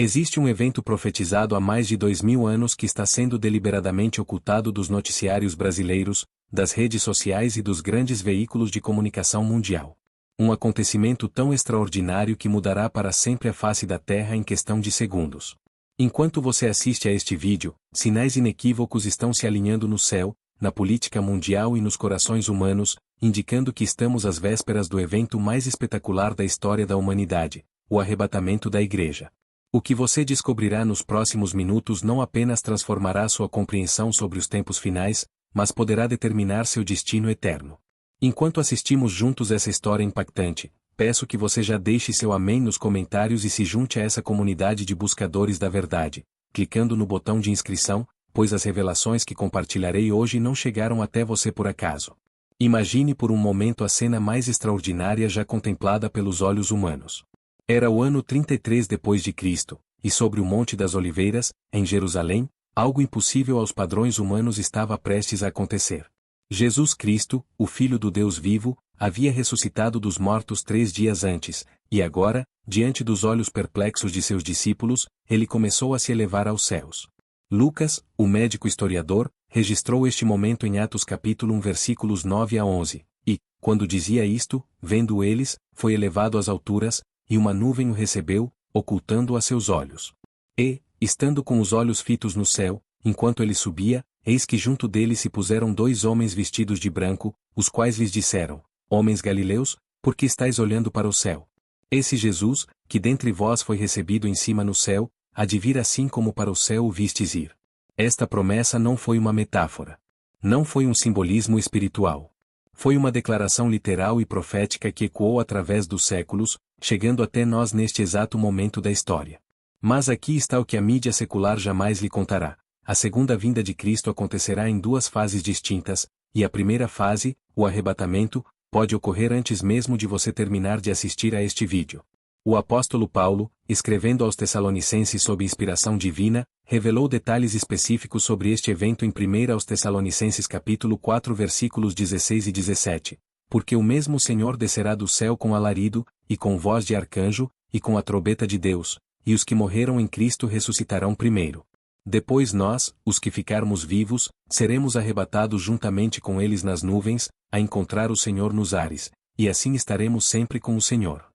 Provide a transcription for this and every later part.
Existe um evento profetizado há mais de 2000 anos que está sendo deliberadamente ocultado dos noticiários brasileiros, das redes sociais e dos grandes veículos de comunicação mundial. Um acontecimento tão extraordinário que mudará para sempre a face da Terra em questão de segundos. Enquanto você assiste a este vídeo, sinais inequívocos estão se alinhando no céu, na política mundial e nos corações humanos, indicando que estamos às vésperas do evento mais espetacular da história da humanidade, o arrebatamento da Igreja. O que você descobrirá nos próximos minutos não apenas transformará sua compreensão sobre os tempos finais, mas poderá determinar seu destino eterno. Enquanto assistimos juntos essa história impactante, peço que você já deixe seu amém nos comentários e se junte a essa comunidade de buscadores da verdade, clicando no botão de inscrição, pois as revelações que compartilharei hoje não chegaram até você por acaso. Imagine por um momento a cena mais extraordinária já contemplada pelos olhos humanos. Era o ano 33 depois de Cristo, e sobre o Monte das Oliveiras, em Jerusalém, algo impossível aos padrões humanos estava prestes a acontecer. Jesus Cristo, o Filho do Deus vivo, havia ressuscitado dos mortos 3 dias antes, e agora, diante dos olhos perplexos de seus discípulos, ele começou a se elevar aos céus. Lucas, o médico historiador, registrou este momento em Atos capítulo 1 versículos 9 a 11, e, quando dizia isto, vendo eles, foi elevado às alturas, e uma nuvem o recebeu, ocultando-o a seus olhos. E, estando com os olhos fitos no céu, enquanto ele subia, eis que junto dele se puseram 2 homens vestidos de branco, os quais lhes disseram: Homens galileus, por que estáis olhando para o céu? Esse Jesus, que dentre vós foi recebido em cima no céu, há de vir assim como para o céu o vistes ir. Esta promessa não foi uma metáfora. Não foi um simbolismo espiritual. Foi uma declaração literal e profética que ecoou através dos séculos, chegando até nós neste exato momento da história. Mas aqui está o que a mídia secular jamais lhe contará. A segunda vinda de Cristo acontecerá em 2 fases distintas, e a primeira fase, o arrebatamento, pode ocorrer antes mesmo de você terminar de assistir a este vídeo. O apóstolo Paulo, escrevendo aos Tessalonicenses sob inspiração divina, revelou detalhes específicos sobre este evento em 1 aos Tessalonicenses capítulo 4 versículos 16 e 17, porque o mesmo Senhor descerá do céu com alarido, e com voz de arcanjo, e com a trombeta de Deus, e os que morreram em Cristo ressuscitarão primeiro. Depois nós, os que ficarmos vivos, seremos arrebatados juntamente com eles nas nuvens, a encontrar o Senhor nos ares, e assim estaremos sempre com o Senhor.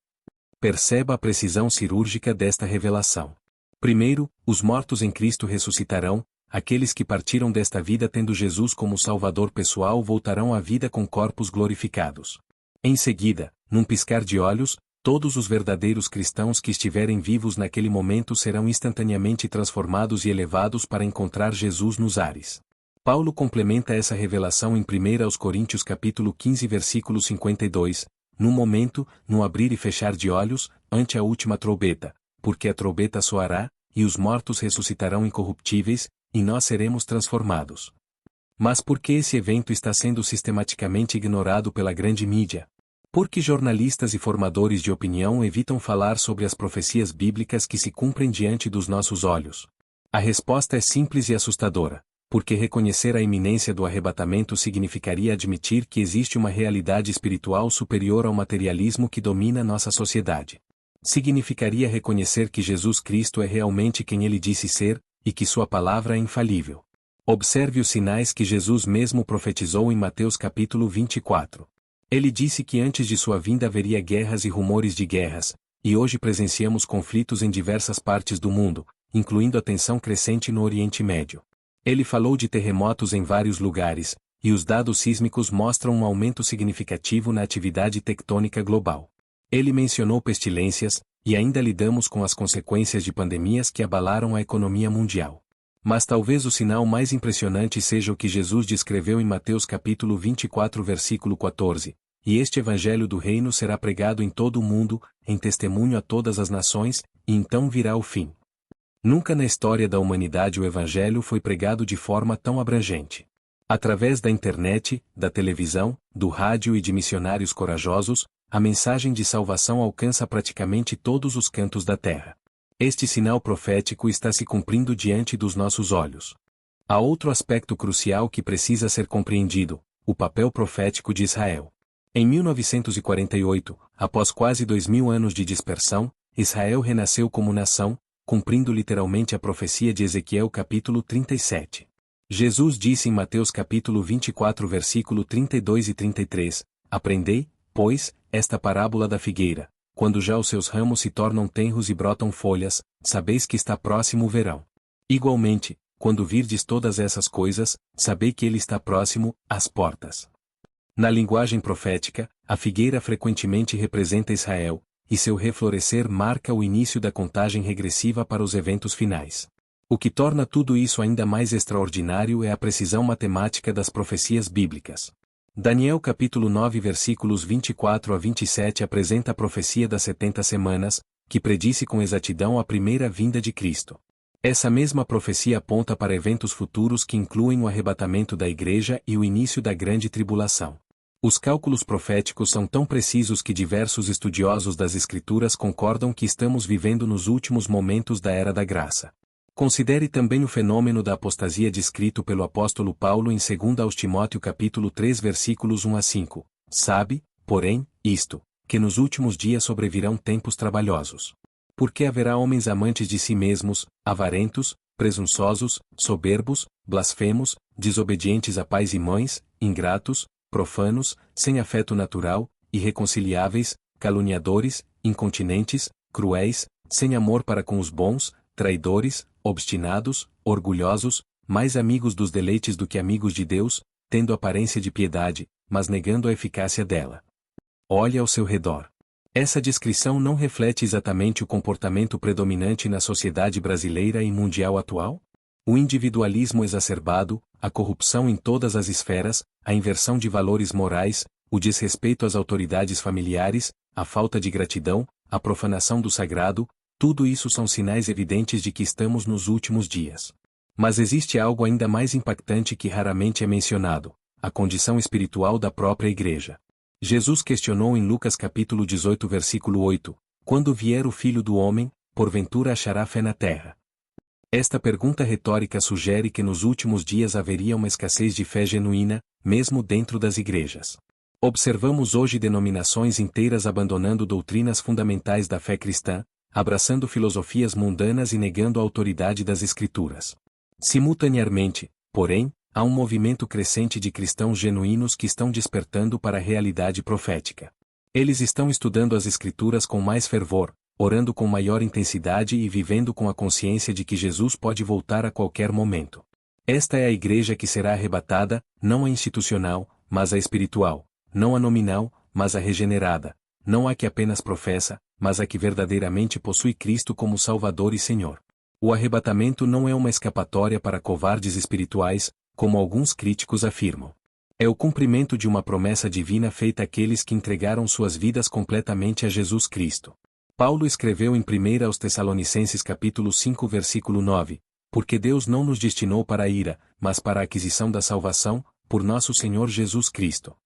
Perceba a precisão cirúrgica desta revelação. Primeiro, os mortos em Cristo ressuscitarão, aqueles que partiram desta vida tendo Jesus como Salvador pessoal voltarão à vida com corpos glorificados. Em seguida, num piscar de olhos, todos os verdadeiros cristãos que estiverem vivos naquele momento serão instantaneamente transformados e elevados para encontrar Jesus nos ares. Paulo complementa essa revelação em 1 aos Coríntios capítulo 15 versículo 52, no momento, no abrir e fechar de olhos, ante a última trombeta, porque a trombeta soará, e os mortos ressuscitarão incorruptíveis, e nós seremos transformados. Mas por que esse evento está sendo sistematicamente ignorado pela grande mídia? Por que jornalistas e formadores de opinião evitam falar sobre as profecias bíblicas que se cumprem diante dos nossos olhos? A resposta é simples e assustadora. Porque reconhecer a iminência do arrebatamento significaria admitir que existe uma realidade espiritual superior ao materialismo que domina nossa sociedade. Significaria reconhecer que Jesus Cristo é realmente quem ele disse ser, e que sua palavra é infalível. Observe os sinais que Jesus mesmo profetizou em Mateus capítulo 24. Ele disse que antes de sua vinda haveria guerras e rumores de guerras, e hoje presenciamos conflitos em diversas partes do mundo, incluindo a tensão crescente no Oriente Médio. Ele falou de terremotos em vários lugares, e os dados sísmicos mostram um aumento significativo na atividade tectônica global. Ele mencionou pestilências, e ainda lidamos com as consequências de pandemias que abalaram a economia mundial. Mas talvez o sinal mais impressionante seja o que Jesus descreveu em Mateus capítulo 24 versículo 14, e este evangelho do reino será pregado em todo o mundo, em testemunho a todas as nações, e então virá o fim. Nunca na história da humanidade o Evangelho foi pregado de forma tão abrangente. Através da internet, da televisão, do rádio e de missionários corajosos, a mensagem de salvação alcança praticamente todos os cantos da terra. Este sinal profético está se cumprindo diante dos nossos olhos. Há outro aspecto crucial que precisa ser compreendido: o papel profético de Israel. Em 1948, após quase 2000 anos de dispersão, Israel renasceu como nação, cumprindo literalmente a profecia de Ezequiel capítulo 37. Jesus disse em Mateus capítulo 24 versículo 32 e 33, Aprendei, pois, esta parábola da figueira, quando já os seus ramos se tornam tenros e brotam folhas, sabeis que está próximo o verão. Igualmente, quando virdes todas essas coisas, sabei que ele está próximo, às portas. Na linguagem profética, a figueira frequentemente representa Israel, e seu reflorescer marca o início da contagem regressiva para os eventos finais. O que torna tudo isso ainda mais extraordinário é a precisão matemática das profecias bíblicas. Daniel capítulo 9 versículos 24 a 27 apresenta a profecia das 70 semanas, que predisse com exatidão a primeira vinda de Cristo. Essa mesma profecia aponta para eventos futuros que incluem o arrebatamento da igreja e o início da grande tribulação. Os cálculos proféticos são tão precisos que diversos estudiosos das Escrituras concordam que estamos vivendo nos últimos momentos da Era da Graça. Considere também o fenômeno da apostasia descrito pelo apóstolo Paulo em 2 aos Timóteo capítulo 3 versículos 1 a 5. Sabe, porém, isto, que nos últimos dias sobrevirão tempos trabalhosos. Porque haverá homens amantes de si mesmos, avarentos, presunçosos, soberbos, blasfemos, desobedientes a pais e mães, ingratos, profanos, sem afeto natural, irreconciliáveis, caluniadores, incontinentes, cruéis, sem amor para com os bons, traidores, obstinados, orgulhosos, mais amigos dos deleites do que amigos de Deus, tendo aparência de piedade, mas negando a eficácia dela. Olhe ao seu redor. Essa descrição não reflete exatamente o comportamento predominante na sociedade brasileira e mundial atual? O individualismo exacerbado, a corrupção em todas as esferas, a inversão de valores morais, o desrespeito às autoridades familiares, a falta de gratidão, a profanação do sagrado, tudo isso são sinais evidentes de que estamos nos últimos dias. Mas existe algo ainda mais impactante que raramente é mencionado: a condição espiritual da própria igreja. Jesus questionou em Lucas capítulo 18 versículo 8, quando vier o Filho do Homem, porventura achará fé na terra? Esta pergunta retórica sugere que nos últimos dias haveria uma escassez de fé genuína, mesmo dentro das igrejas. Observamos hoje denominações inteiras abandonando doutrinas fundamentais da fé cristã, abraçando filosofias mundanas e negando a autoridade das Escrituras. Simultaneamente, porém, há um movimento crescente de cristãos genuínos que estão despertando para a realidade profética. Eles estão estudando as Escrituras com mais fervor, orando com maior intensidade e vivendo com a consciência de que Jesus pode voltar a qualquer momento. Esta é a igreja que será arrebatada, não a institucional, mas a espiritual, não a nominal, mas a regenerada, não a que apenas professa, mas a que verdadeiramente possui Cristo como Salvador e Senhor. O arrebatamento não é uma escapatória para covardes espirituais, como alguns críticos afirmam. É o cumprimento de uma promessa divina feita àqueles que entregaram suas vidas completamente a Jesus Cristo. Paulo escreveu em 1 aos Tessalonicenses capítulo 5 versículo 9, porque Deus não nos destinou para a ira, mas para a aquisição da salvação, por nosso Senhor Jesus Cristo.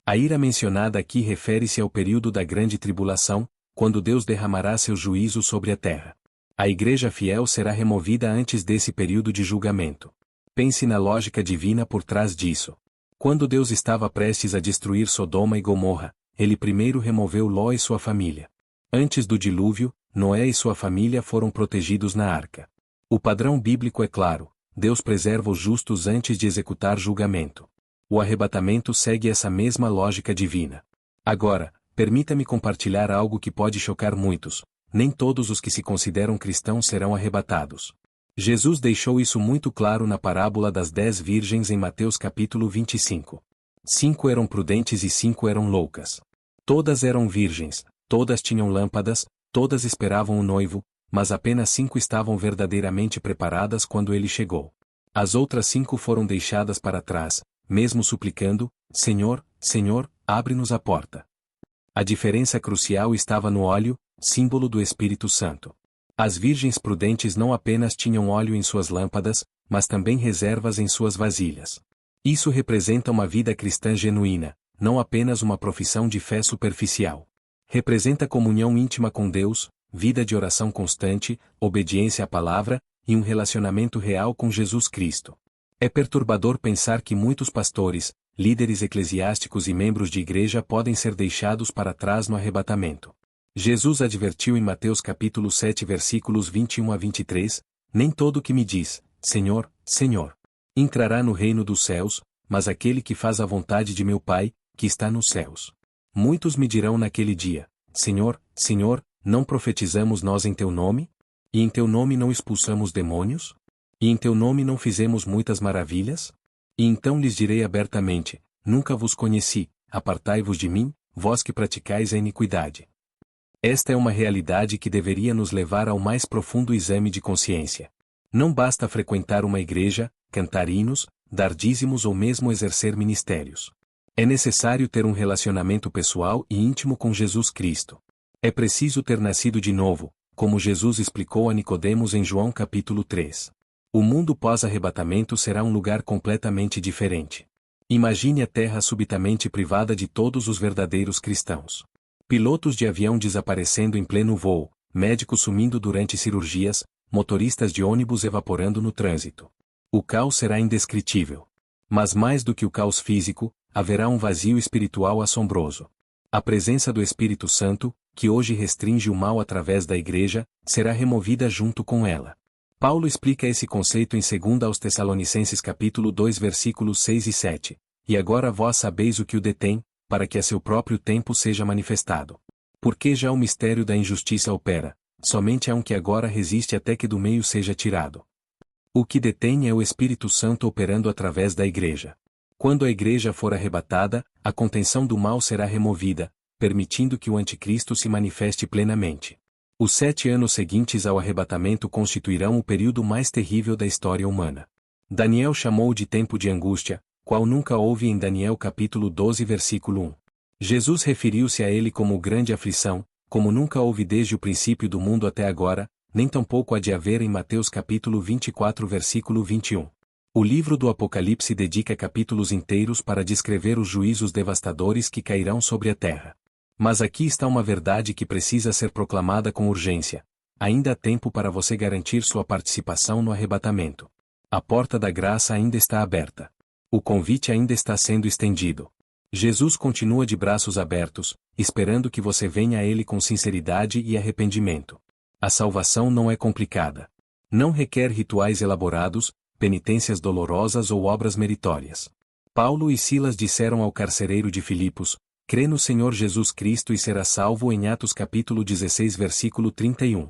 A ira mencionada aqui refere-se ao período da grande tribulação, quando Deus derramará seu juízo sobre a terra. A igreja fiel será removida antes desse período de julgamento. Pense na lógica divina por trás disso. Quando Deus estava prestes a destruir Sodoma e Gomorra, ele primeiro removeu Ló e sua família. Antes do dilúvio, Noé e sua família foram protegidos na arca. O padrão bíblico é claro: Deus preserva os justos antes de executar julgamento. O arrebatamento segue essa mesma lógica divina. Agora, permita-me compartilhar algo que pode chocar muitos: nem todos os que se consideram cristãos serão arrebatados. Jesus deixou isso muito claro na parábola das 10 virgens em Mateus capítulo 25. 5 eram prudentes e 5 eram loucas. Todas eram virgens, todas tinham lâmpadas, todas esperavam o noivo, mas apenas 5 estavam verdadeiramente preparadas quando ele chegou. As outras 5 foram deixadas para trás, mesmo suplicando: Senhor, Senhor, abre-nos a porta. A diferença crucial estava no óleo, símbolo do Espírito Santo. As virgens prudentes não apenas tinham óleo em suas lâmpadas, mas também reservas em suas vasilhas. Isso representa uma vida cristã genuína, não apenas uma profissão de fé superficial. Representa comunhão íntima com Deus, vida de oração constante, obediência à palavra, e um relacionamento real com Jesus Cristo. É perturbador pensar que muitos pastores, líderes eclesiásticos e membros de igreja podem ser deixados para trás no arrebatamento. Jesus advertiu em Mateus capítulo 7 versículos 21 a 23, nem todo o que me diz, Senhor, Senhor, entrará no reino dos céus, mas aquele que faz a vontade de meu Pai, que está nos céus. Muitos me dirão naquele dia, Senhor, Senhor, não profetizamos nós em teu nome? E em teu nome não expulsamos demônios? E em teu nome não fizemos muitas maravilhas? E então lhes direi abertamente, nunca vos conheci, apartai-vos de mim, vós que praticais a iniquidade. Esta é uma realidade que deveria nos levar ao mais profundo exame de consciência. Não basta frequentar uma igreja, cantar hinos, dar dízimos ou mesmo exercer ministérios. É necessário ter um relacionamento pessoal e íntimo com Jesus Cristo. É preciso ter nascido de novo, como Jesus explicou a Nicodemos em João capítulo 3. O mundo pós-arrebatamento será um lugar completamente diferente. Imagine a Terra subitamente privada de todos os verdadeiros cristãos. Pilotos de avião desaparecendo em pleno voo, médicos sumindo durante cirurgias, motoristas de ônibus evaporando no trânsito. O caos será indescritível. Mas mais do que o caos físico, haverá um vazio espiritual assombroso. A presença do Espírito Santo, que hoje restringe o mal através da igreja, será removida junto com ela. Paulo explica esse conceito em 2 aos Tessalonicenses capítulo 2 versículos 6 e 7. E agora vós sabeis o que o detém, para que a seu próprio tempo seja manifestado. Porque já o mistério da injustiça opera, somente há um que agora resiste até que do meio seja tirado. O que detém é o Espírito Santo operando através da igreja. Quando a igreja for arrebatada, a contenção do mal será removida, permitindo que o anticristo se manifeste plenamente. Os 7 anos seguintes ao arrebatamento constituirão o período mais terrível da história humana. Daniel chamou de tempo de angústia, qual nunca houve em Daniel capítulo 12 versículo 1. Jesus referiu-se a ele como grande aflição, como nunca houve desde o princípio do mundo até agora, nem tampouco há de haver em Mateus capítulo 24 versículo 21. O livro do Apocalipse dedica capítulos inteiros para descrever os juízos devastadores que cairão sobre a terra. Mas aqui está uma verdade que precisa ser proclamada com urgência. Ainda há tempo para você garantir sua participação no arrebatamento. A porta da graça ainda está aberta. O convite ainda está sendo estendido. Jesus continua de braços abertos, esperando que você venha a Ele com sinceridade e arrependimento. A salvação não é complicada. Não requer rituais elaborados, penitências dolorosas ou obras meritórias. Paulo e Silas disseram ao carcereiro de Filipos, crê no Senhor Jesus Cristo e será salvo em Atos capítulo 16 versículo 31.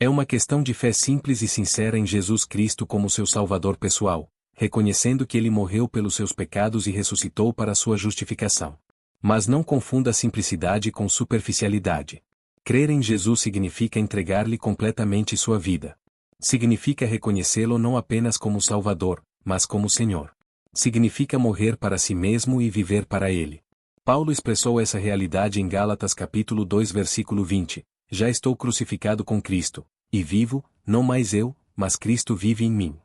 É uma questão de fé simples e sincera em Jesus Cristo como seu Salvador pessoal, reconhecendo que Ele morreu pelos seus pecados e ressuscitou para sua justificação. Mas não confunda simplicidade com superficialidade. Crer em Jesus significa entregar-lhe completamente sua vida. Significa reconhecê-lo não apenas como Salvador, mas como Senhor. Significa morrer para si mesmo e viver para Ele. Paulo expressou essa realidade em Gálatas capítulo 2 versículo 20, já estou crucificado com Cristo, e vivo, não mais eu, mas Cristo vive em mim.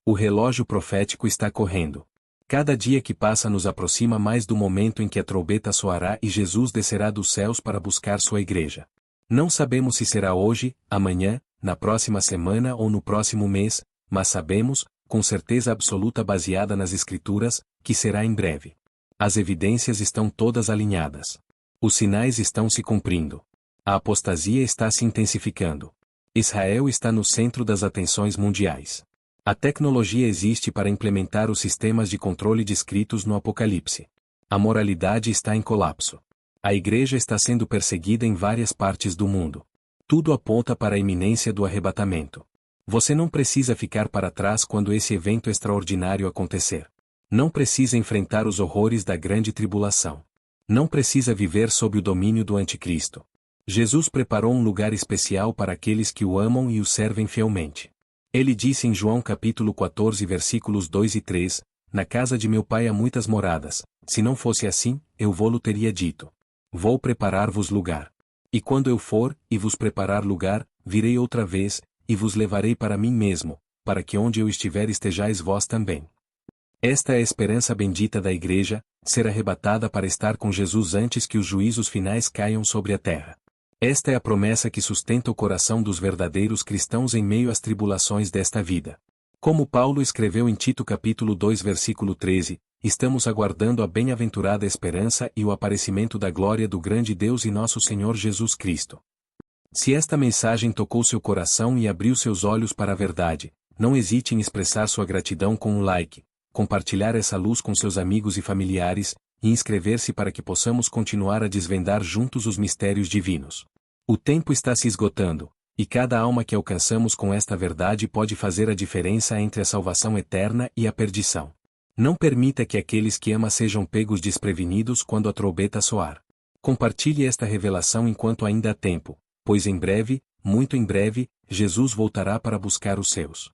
O relógio profético está correndo. Cada dia que passa nos aproxima mais do momento em que a trombeta soará e Jesus descerá dos céus para buscar sua igreja. Não sabemos se será hoje, amanhã, na próxima semana ou no próximo mês, mas sabemos, com certeza absoluta baseada nas Escrituras, que será em breve. As evidências estão todas alinhadas. Os sinais estão se cumprindo. A apostasia está se intensificando. Israel está no centro das atenções mundiais. A tecnologia existe para implementar os sistemas de controle descritos no Apocalipse. A moralidade está em colapso. A igreja está sendo perseguida em várias partes do mundo. Tudo aponta para a iminência do arrebatamento. Você não precisa ficar para trás quando esse evento extraordinário acontecer. Não precisa enfrentar os horrores da grande tribulação. Não precisa viver sob o domínio do anticristo. Jesus preparou um lugar especial para aqueles que o amam e o servem fielmente. Ele disse em João capítulo 14 versículos 2 e 3, na casa de meu pai há muitas moradas, se não fosse assim, eu vô-lo teria dito. Vou preparar-vos lugar. E quando eu for, e vos preparar lugar, virei outra vez, e vos levarei para mim mesmo, para que onde eu estiver estejais vós também. Esta é a esperança bendita da igreja, ser arrebatada para estar com Jesus antes que os juízos finais caiam sobre a terra. Esta é a promessa que sustenta o coração dos verdadeiros cristãos em meio às tribulações desta vida. Como Paulo escreveu em Tito capítulo 2 versículo 13, estamos aguardando a bem-aventurada esperança e o aparecimento da glória do grande Deus e nosso Senhor Jesus Cristo. Se esta mensagem tocou seu coração e abriu seus olhos para a verdade, não hesite em expressar sua gratidão com um like, compartilhar essa luz com seus amigos e familiares, e inscrever-se para que possamos continuar a desvendar juntos os mistérios divinos. O tempo está se esgotando, e cada alma que alcançamos com esta verdade pode fazer a diferença entre a salvação eterna e a perdição. Não permita que aqueles que ama sejam pegos desprevenidos quando a trombeta soar. Compartilhe esta revelação enquanto ainda há tempo, pois em breve, muito em breve, Jesus voltará para buscar os seus.